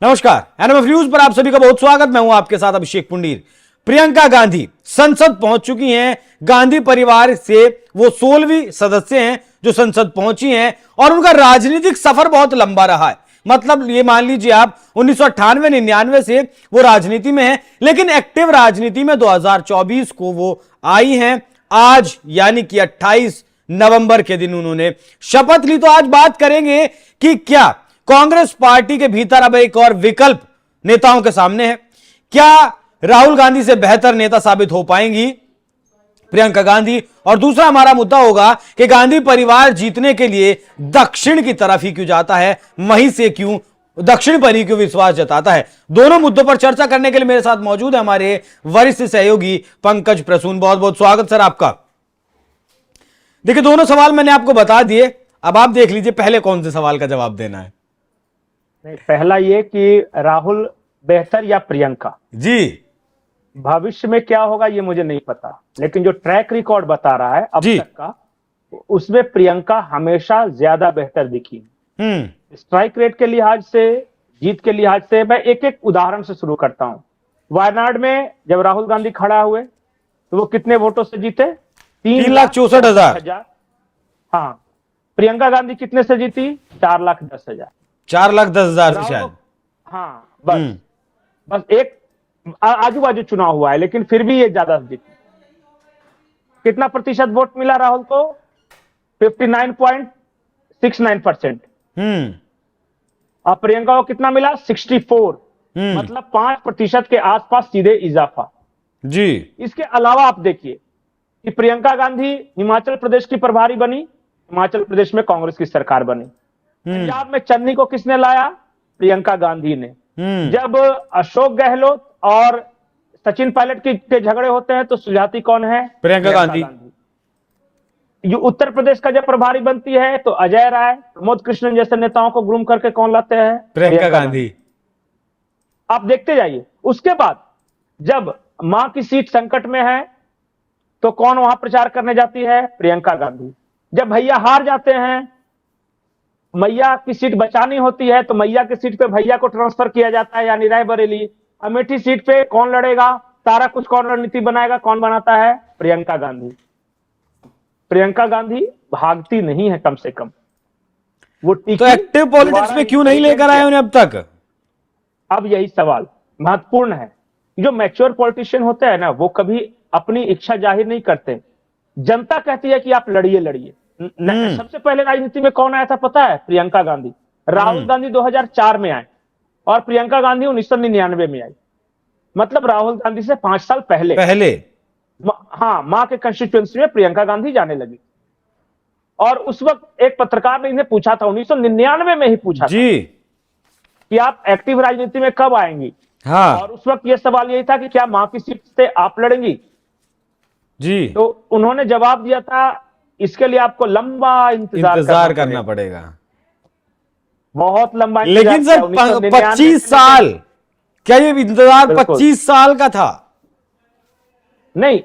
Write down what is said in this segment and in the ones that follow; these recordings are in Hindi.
नमस्कार, एनएमएफ न्यूज पर आप सभी का बहुत स्वागत। मैं हूं आपके साथ अभिषेक पुंडीर। प्रियंका गांधी संसद पहुंच चुकी हैं। गांधी परिवार से वो 16वीं सदस्य हैं जो संसद पहुंची हैं और उनका राजनीतिक सफर बहुत लंबा रहा है। मतलब ये मान लीजिए आप 1998-99 से वो राजनीति में हैं, लेकिन एक्टिव राजनीति में 2024 को वो आई हैं। आज यानी कि 28 नवंबर के दिन उन्होंने शपथ ली। तो आज बात करेंगे कि क्या कांग्रेस पार्टी के भीतर अब एक और विकल्प नेताओं के सामने है। क्या राहुल गांधी से बेहतर नेता साबित हो पाएंगी प्रियंका गांधी? और दूसरा हमारा मुद्दा होगा कि गांधी परिवार जीतने के लिए दक्षिण की तरफ ही क्यों जाता है, वहीं से क्यों दक्षिण पर ही क्यों विश्वास जताता है। दोनों मुद्दों पर चर्चा करने के लिए मेरे साथ मौजूद है हमारे वरिष्ठ सहयोगी पंकज प्रसून। बहुत बहुत स्वागत सर आपका। देखिए, दोनों सवाल मैंने आपको बता दिए, अब आप देख लीजिए पहले कौन से सवाल का जवाब देना है। नहीं, पहला ये कि राहुल बेहतर या प्रियंका जी, भविष्य में क्या होगा ये मुझे नहीं पता, लेकिन जो ट्रैक रिकॉर्ड बता रहा है अब तक का, उसमें प्रियंका हमेशा ज्यादा बेहतर दिखी। स्ट्राइक रेट के लिहाज से, जीत के लिहाज से। मैं एक एक उदाहरण से शुरू करता हूं। वायनाड में जब राहुल गांधी खड़ा हुए तो वो कितने वोटों से जीते? 3,64,000। हाँ, प्रियंका गांधी कितने से जीती? 4,10,000। 4,10,000 से शायद। हाँ, बस एक आजू बाजू चुनाव हुआ है, लेकिन फिर भी ये ज्यादा जीती। कितना प्रतिशत वोट मिला राहुल को? 59.69%। और प्रियंका को कितना मिला? 64। मतलब 5% के आसपास सीधे इजाफा जी। इसके अलावा आप देखिए कि प्रियंका गांधी हिमाचल प्रदेश की प्रभारी बनी, हिमाचल प्रदेश में कांग्रेस की सरकार बनी। पंजाब में चन्नी को किसने लाया? प्रियंका गांधी ने। जब अशोक गहलोत और सचिन पायलट के झगड़े होते हैं तो सुलझाती कौन है? प्रियंका गांधी। जो उत्तर प्रदेश का जब प्रभारी बनती है तो अजय राय, प्रमोद कृष्णन जैसे नेताओं को ग्रूम करके कौन लाते हैं? प्रियंका गांधी। आप देखते जाइए। उसके बाद जब मां की सीट संकट में है तो कौन वहां प्रचार करने जाती है? प्रियंका गांधी। जब भैया हार जाते हैं, मैया की सीट बचानी होती है तो मैया की सीट पे भैया को ट्रांसफर किया जाता है, यानी रायबरेली। अमेठी सीट पे कौन लड़ेगा? सारा कुछ कौन रणनीति बनाएगा? कौन बनाता है? प्रियंका गांधी। प्रियंका गांधी भागती नहीं है, कम से कम वो तो एक्टिव पॉलिटिक्स में क्यों नहीं लेकर आए उन्हें अब तक? अब यही सवाल महत्वपूर्ण है। जो मैच्योर पॉलिटिशियन होते हैं ना, वो कभी अपनी इच्छा जाहिर नहीं करते। जनता कहती है कि आप लड़िए लड़िए। सबसे पहले राजनीति में कौन आया था पता है? प्रियंका गांधी। राहुल गांधी 2004 में आए और प्रियंका गांधी 1999 में आई। मतलब राहुल गांधी से 5 साल पहले हाँ, मां के कंस्टिट्यूएंसी में प्रियंका गांधी जाने लगी। और उस वक्त एक पत्रकार ने इन्हें पूछा था, 1999 में ही पूछा जी था कि आप एक्टिव राजनीति में कब आएंगी? हाँ। और उस वक्त यह सवाल यही था कि क्या मां की सीट से आप लड़ेंगी जी? तो उन्होंने जवाब दिया था, इसके लिए आपको लंबा इंतजार करना पड़ेगा। बहुत लंबा इंतजार। लेकिन सर 25 साल, क्या ये इंतजार 25 साल का था? नहीं,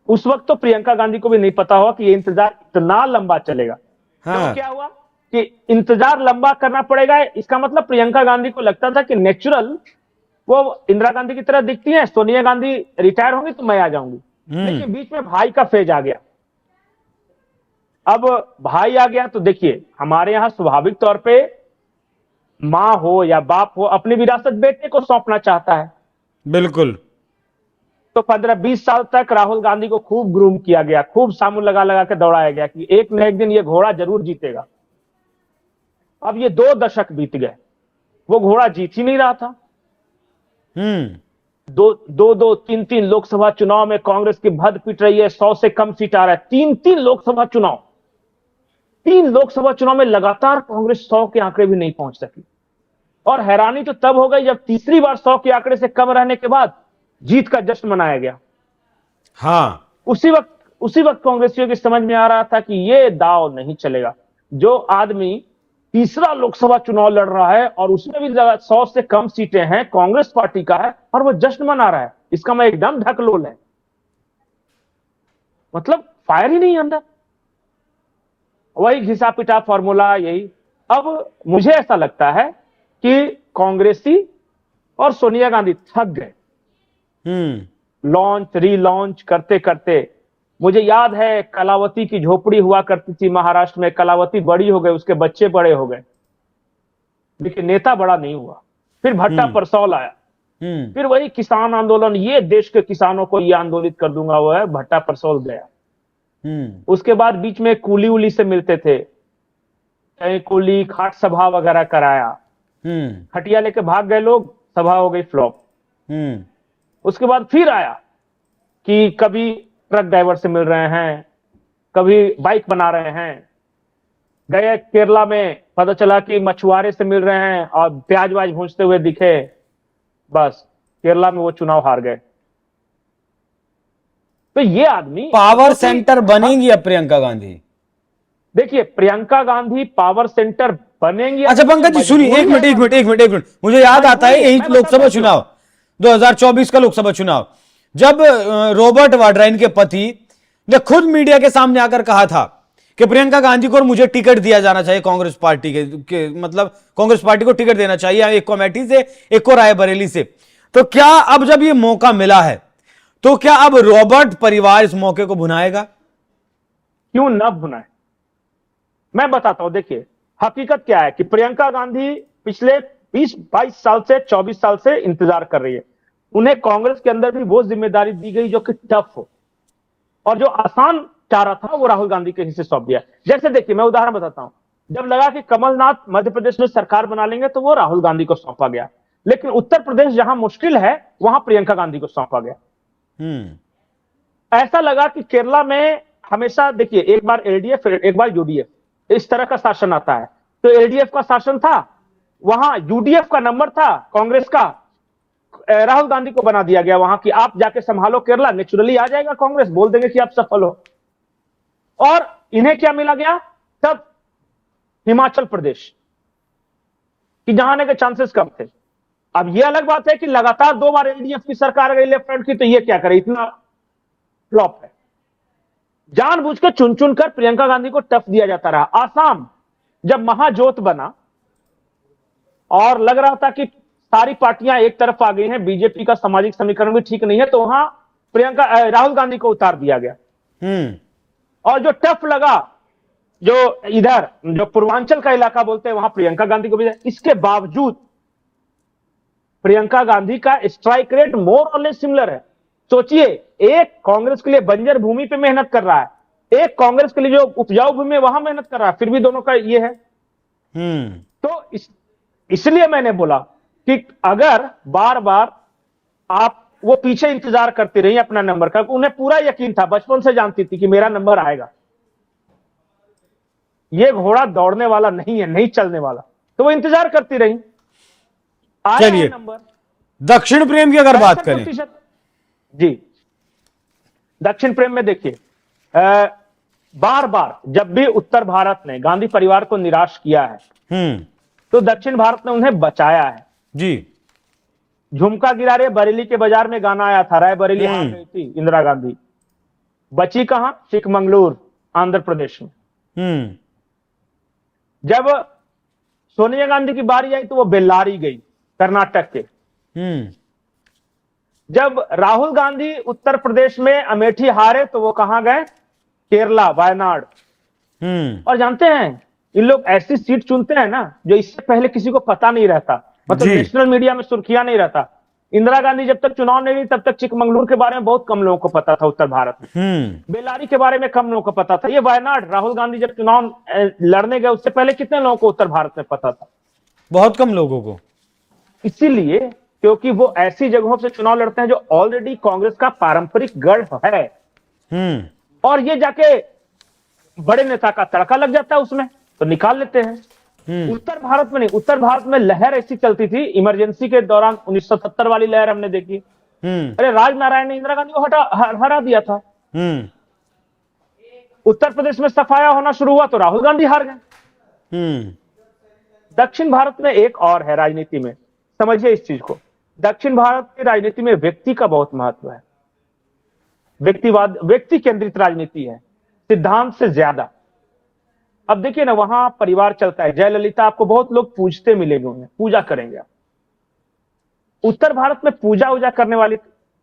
उस वक्त तो प्रियंका गांधी को भी नहीं पता हुआ कि ये इंतजार इतना लंबा चलेगा। हाँ। तो क्या हुआ कि इंतजार लंबा करना पड़ेगा। इसका मतलब प्रियंका गांधी को लगता था कि नेचुरल वो इंदिरा गांधी की तरह दिखती है, सोनिया गांधी रिटायर होंगी तो मैं आ जाऊंगी। लेकिन बीच में भाई का फेज आ गया। अब भाई आ गया तो देखिए, हमारे यहां स्वाभाविक तौर पे मां हो या बाप हो अपनी विरासत बेटे को सौंपना चाहता है। बिल्कुल। तो 15-20 साल तक राहुल गांधी को खूब ग्रूम किया गया, खूब सामू लगा लगा के दौड़ाया गया कि एक न एक दिन ये घोड़ा जरूर जीतेगा। अब ये 2 दशक बीत गए, वो घोड़ा जीत ही नहीं रहा था। 2-2, 3-3 लोकसभा चुनाव में कांग्रेस की भद पिट रही है, 100 से कम सीट आ रहा है। 3-3 लोकसभा चुनाव, 3 लोकसभा चुनाव में लगातार कांग्रेस 100 के आंकड़े भी नहीं पहुंच सकी। और हैरानी तो तब हो गई जब तीसरी बार 100 के आंकड़े से कम रहने के बाद जीत का जश्न मनाया गया। हाँ, उसी वक्त कांग्रेसियों की समझ में आ रहा था कि ये दांव नहीं चलेगा। जो आदमी तीसरा लोकसभा चुनाव लड़ रहा है और उसमें भी 100 से कम सीटें हैं, कांग्रेस पार्टी का है, और वो जश्न मना रहा है, इसका मैं एकदम ढकलोल है। मतलब फायर ही नहीं अंदर। वही घिसा पिटा फॉर्मूला, यही। अब मुझे ऐसा लगता है कि कांग्रेसी और सोनिया गांधी थक गए। लॉन्च रीलॉन्च करते करते, मुझे याद है कलावती की झोपड़ी हुआ करती थी महाराष्ट्र में, कलावती बड़ी हो गई, उसके बच्चे बड़े हो गए, लेकिन नेता बड़ा नहीं हुआ। फिर भट्टा परसौल आया, फिर वही किसान आंदोलन, ये देश के किसानों को ये आंदोलित कर दूंगा, वो है भट्टा परसौल गया। उसके बाद बीच में कूली उली से मिलते थे, कहीं कूली खाट सभा वगैरह कराया, खटिया लेके भाग गए लोग, सभा हो गई फ्लॉप। उसके बाद फिर आया कि कभी ट्रक ड्राइवर से मिल रहे हैं, कभी बाइक बना रहे हैं, गए केरला में पता चला कि मछुआरे से मिल रहे हैं और प्याज वाज भूंजते हुए दिखे, बस केरला में वो चुनाव हार गए। तो ये आदमी पावर सेंटर बनेंगी अब प्रियंका गांधी। देखिए, प्रियंका गांधी पावर सेंटर बनेंगी। अच्छा पंकज जी सुनिए, एक मिनट, मुझे याद आता है यही लोकसभा चुनाव 2024 का लोकसभा चुनाव, जब रॉबर्ट वाड्रा इनके पति ने खुद मीडिया के सामने आकर कहा था कि प्रियंका गांधी को और मुझे टिकट दिया जाना चाहिए कांग्रेस पार्टी के मतलब कांग्रेस पार्टी को टिकट देना चाहिए, एक को अमेठी से एक को रायबरेली से। तो क्या अब जब ये मौका मिला है तो क्या अब रॉबर्ट परिवार इस मौके को भुनाएगा? क्यों न भुनाए, मैं बताता हूं। देखिए हकीकत क्या है कि प्रियंका गांधी पिछले 20-22 साल से 24 साल से इंतजार कर रही है। उन्हें कांग्रेस के अंदर भी वो जिम्मेदारी दी गई जो कि टफ हो, और जो आसान चारा था वो राहुल गांधी के हिस्से सौंप दिया। जैसे देखिए मैं उदाहरण बताता हूं, जब लगा कि कमलनाथ मध्य प्रदेश में सरकार बना लेंगे तो वो राहुल गांधी को सौंपा गया, लेकिन उत्तर प्रदेश जहां मुश्किल है वहां प्रियंका गांधी को सौंपा गया। ऐसा लगा कि केरला में हमेशा देखिए एक बार एलडीएफ एक बार यूडीएफ, इस तरह का शासन आता है। तो एलडीएफ का शासन था, वहां यूडीएफ का नंबर था कांग्रेस का, राहुल गांधी को बना दिया गया वहां कि आप जाके संभालो केरला, नेचुरली आ जाएगा कांग्रेस, बोल देंगे कि आप सफल हो। और इन्हें क्या मिला गया तब? हिमाचल प्रदेश, कि जहां आने के चांसेस कम थे। अब यह अलग बात है कि लगातार 2 बार एलडीएफ की सरकार गई लेफ्ट फ्रंट की, तो ये क्या करे, इतना फ्लॉप है। जानबूझ के चुन चुन कर प्रियंका गांधी को टफ दिया जाता रहा। आसाम जब महाजोत बना और लग रहा था कि सारी पार्टियां एक तरफ आ गई हैं, बीजेपी का सामाजिक समीकरण भी ठीक नहीं है, तो वहां राहुल गांधी को उतार दिया गया। और जो टफ लगा, जो इधर जो पूर्वांचल का इलाका बोलते हैं, वहां प्रियंका गांधी को भी। इसके बावजूद प्रियंका गांधी का स्ट्राइक रेट मोर और लेस सिमिलर है। सोचिए, एक कांग्रेस के लिए बंजर भूमि पे मेहनत कर रहा है, एक कांग्रेस के लिए जो उपजाऊ भूमि है वहां मेहनत कर रहा है, फिर भी दोनों का ये है। तो इसलिए मैंने बोला कि अगर बार बार आप वो पीछे इंतजार करती रही अपना नंबर का, उन्हें पूरा यकीन था, बचपन से जानती थी कि मेरा नंबर आएगा, ये घोड़ा दौड़ने वाला नहीं है, नहीं चलने वाला, तो वो इंतजार करती रही। चलिए नंबर दक्षिण प्रेम की अगर बात करें जी, दक्षिण प्रेम में देखिए बार बार जब भी उत्तर भारत ने गांधी परिवार को निराश किया है तो दक्षिण भारत ने उन्हें बचाया है जी। झुमका गिरा रे बरेली के बाजार में गाना आया था, रायबरेली हार गई थी इंदिरा गांधी, बची कहां? चिकमंगलुरु आंध्र प्रदेश में। जब सोनिया गांधी की बारी आई तो वो बेल्लारी गई कर्नाटक के। जब राहुल गांधी उत्तर प्रदेश में अमेठी हारे तो वो कहां गए? केरला, वायनाड। और जानते हैं इन लोग ऐसी सीट चुनते हैं ना जो इससे पहले किसी को पता नहीं रहता, मतलब नेशनल मीडिया में सुर्खियां नहीं रहता। इंदिरा गांधी जब तक चुनाव नहीं हुई तब तक चिकमंगलुरु के बारे में बहुत कम लोगों को पता था उत्तर भारत में, बेल्लारी के बारे में कम लोगों को पता था। ये वायनाड, राहुल गांधी जब चुनाव लड़ने गए उससे पहले कितने लोगों को उत्तर भारत में पता था? बहुत कम लोगों को। इसीलिए क्योंकि वो ऐसी जगहों से चुनाव लड़ते हैं जो ऑलरेडी कांग्रेस का पारंपरिक गढ़ है, और ये जाके बड़े नेता का तड़का लग जाता है उसमें तो निकाल लेते हैं। उत्तर भारत में नहीं, उत्तर भारत में लहर ऐसी चलती थी इमरजेंसी के दौरान, 1970 वाली लहर हमने देखी। अरे राजनारायण ने इंदिरा गांधी को हरा दिया था। उत्तर प्रदेश में सफाया होना शुरू हुआ तो राहुल गांधी हार गए। दक्षिण भारत में एक और है राजनीति में, समझिए इस चीज को, दक्षिण भारत की राजनीति में व्यक्ति का बहुत महत्व है। व्यक्तिवाद, व्यक्ति केंद्रित राजनीति है सिद्धांत से ज्यादा। अब देखिए ना, वहां परिवार चलता है। जयललिता आपको बहुत लोग पूजते मिलेंगे, उन्हें पूजा करेंगे। उत्तर भारत में पूजा वूजा करने वाली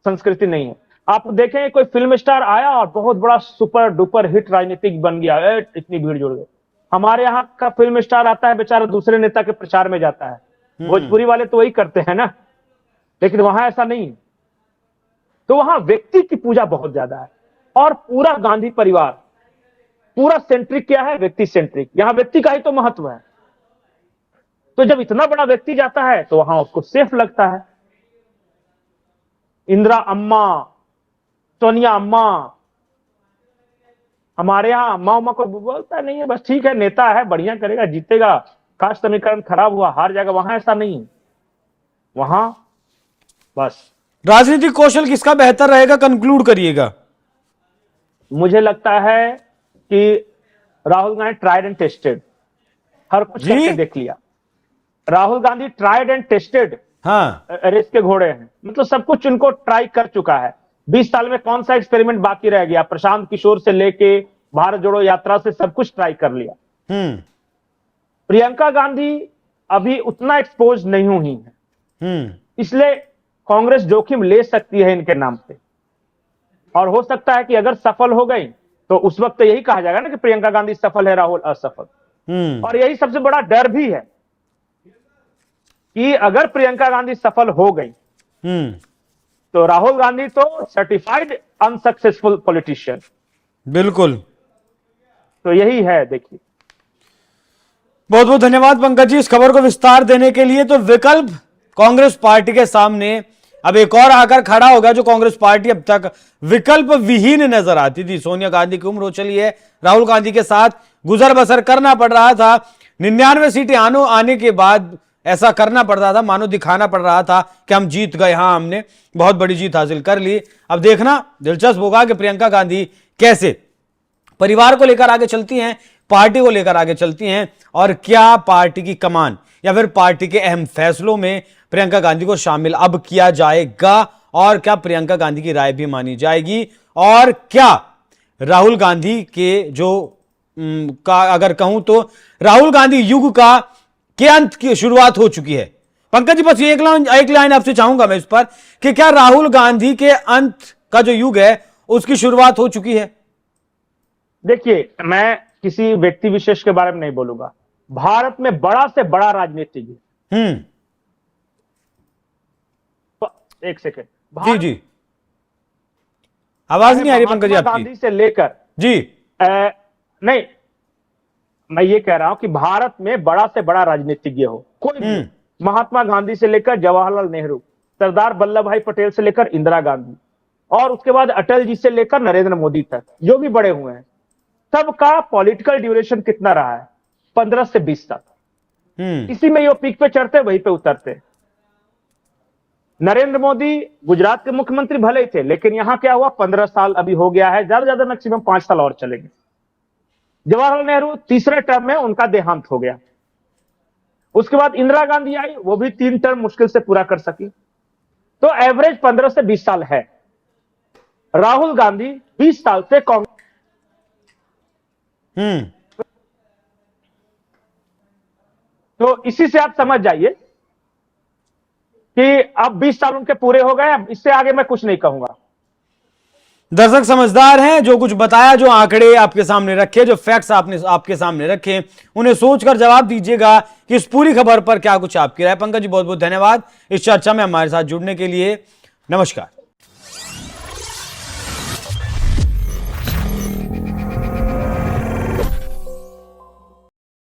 संस्कृति नहीं है। आप देखें कोई फिल्म स्टार आया और बहुत बड़ा सुपर डुपर हिट राजनीतिक बन गया, इतनी भीड़ जुड़ गई। हमारे यहाँ का फिल्म स्टार आता है बेचारा दूसरे नेता के प्रचार में जाता है, भोजपुरी वाले तो वही करते हैं ना, लेकिन वहां ऐसा नहीं है। तो वहां व्यक्ति की पूजा बहुत ज्यादा है और पूरा गांधी परिवार पूरा सेंट्रिक क्या है, व्यक्ति सेंट्रिक। यहां व्यक्ति का ही तो महत्व है। तो जब इतना बड़ा व्यक्ति जाता है तो वहां उसको सेफ लगता है। इंदिरा अम्मा, सोनिया अम्मा, हमारे यहां अम्मा उम्मा को बोलता नहीं है, बस ठीक है नेता है, बढ़िया करेगा, जीतेगा, कास्ट समीकरण खराब हुआ हार जाएगा। वहां ऐसा नहीं है। वहां बस राजनीतिक कौशल किसका बेहतर रहेगा, कंक्लूड करिएगा। मुझे लगता है कि Rahul Gandhi tried and tested, हर कुछ करके देख लिया। Rahul Gandhi tried and tested हाँ, रेस के घोड़े हैं, मतलब सब कुछ उनको ट्राई कर चुका है। 20 साल में कौन सा एक्सपेरिमेंट बाकी रह गया? प्रशांत किशोर से लेके भारत जोड़ो यात्रा से सब कुछ ट्राई कर लिया। प्रियंका गांधी अभी उतना एक्सपोज नहीं हुई है, इसलिए कांग्रेस जोखिम ले सकती है इनके नाम पे। और हो सकता है कि अगर सफल हो गई तो उस वक्त तो यही कहा जाएगा ना कि प्रियंका गांधी सफल है, राहुल असफल। और यही सबसे बड़ा डर भी है कि अगर प्रियंका गांधी सफल हो गई तो राहुल गांधी तो सर्टिफाइड अनसक्सेसफुल पॉलिटिशियन। बिल्कुल, तो यही है। देखिए, बहुत बहुत धन्यवाद पंकज जी इस खबर को विस्तार देने के लिए। तो विकल्प कांग्रेस पार्टी के सामने अब एक और आकर खड़ा होगा, जो कांग्रेस पार्टी अब तक विकल्प विहीन नजर आती थी। सोनिया गांधी की उम्र हो चली है, राहुल गांधी के साथ गुजर बसर करना पड़ रहा था। 99 सीटें आने के बाद ऐसा करना पड़ रहा था, मानो दिखाना पड़ रहा था कि हम जीत गए। हाँ, हमने बहुत बड़ी जीत हासिल कर ली। अब देखना दिलचस्प होगा कि प्रियंका गांधी कैसे परिवार को लेकर आगे चलती हैं, पार्टी को लेकर आगे चलती हैं, और क्या पार्टी की कमान या फिर पार्टी के अहम फैसलों में प्रियंका गांधी को शामिल अब किया जाएगा, और क्या प्रियंका गांधी की राय भी मानी जाएगी, और क्या राहुल गांधी के जो का अगर कहूं तो राहुल गांधी युग के अंत की शुरुआत हो चुकी है। पंकज जी, बस एक लाइन आपसे चाहूंगा मैं इस पर कि क्या राहुल गांधी के अंत का जो युग है उसकी शुरुआत हो चुकी है? देखिए, मैं किसी व्यक्ति विशेष के बारे में नहीं बोलूंगा। भारत में बड़ा से बड़ा राजनीतिज्ञ, एक सेकेंड जी आवाज नहीं आ रही पंकज जी आपकी। गांधी से लेकर जी नहीं, मैं ये कह रहा हूं कि भारत में बड़ा से बड़ा राजनीतिज्ञ हो कोई भी, महात्मा गांधी से लेकर जवाहरलाल नेहरू, सरदार वल्लभ भाई पटेल से लेकर इंदिरा गांधी, और उसके बाद अटल जी से लेकर नरेंद्र मोदी तक जो भी बड़े हुए हैं, सबका पॉलिटिकल ड्यूरेशन कितना रहा है? 15 से 20 तक। इसी में ये पीक पे चढ़ते वहीं पे उतरते। नरेंद्र मोदी गुजरात के मुख्यमंत्री भले ही थे, लेकिन यहां क्या हुआ? 15 साल अभी हो गया है, ज्यादा ज्यादा मैक्सिमम 5 साल और चलेंगे। जवाहरलाल नेहरू तीसरे टर्म में उनका देहांत हो गया। उसके बाद इंदिरा गांधी आई, वो भी 3 टर्म मुश्किल से पूरा कर सकी। तो एवरेज 15 से 20 साल है। राहुल गांधी 20 साल से कांग्रेस तो इसी से आप समझ जाइए कि अब 20 साल उनके पूरे हो गए। अब इससे आगे मैं कुछ नहीं कहूंगा। दर्शक समझदार हैं, जो कुछ बताया, जो आंकड़े आपके सामने रखे, जो फैक्ट्स आपने आपके सामने रखे, उन्हें सोचकर जवाब दीजिएगा कि इस पूरी खबर पर क्या कुछ आपकी राय। पंकज जी, बहुत बहुत धन्यवाद इस चर्चा में हमारे साथ जुड़ने के लिए। नमस्कार।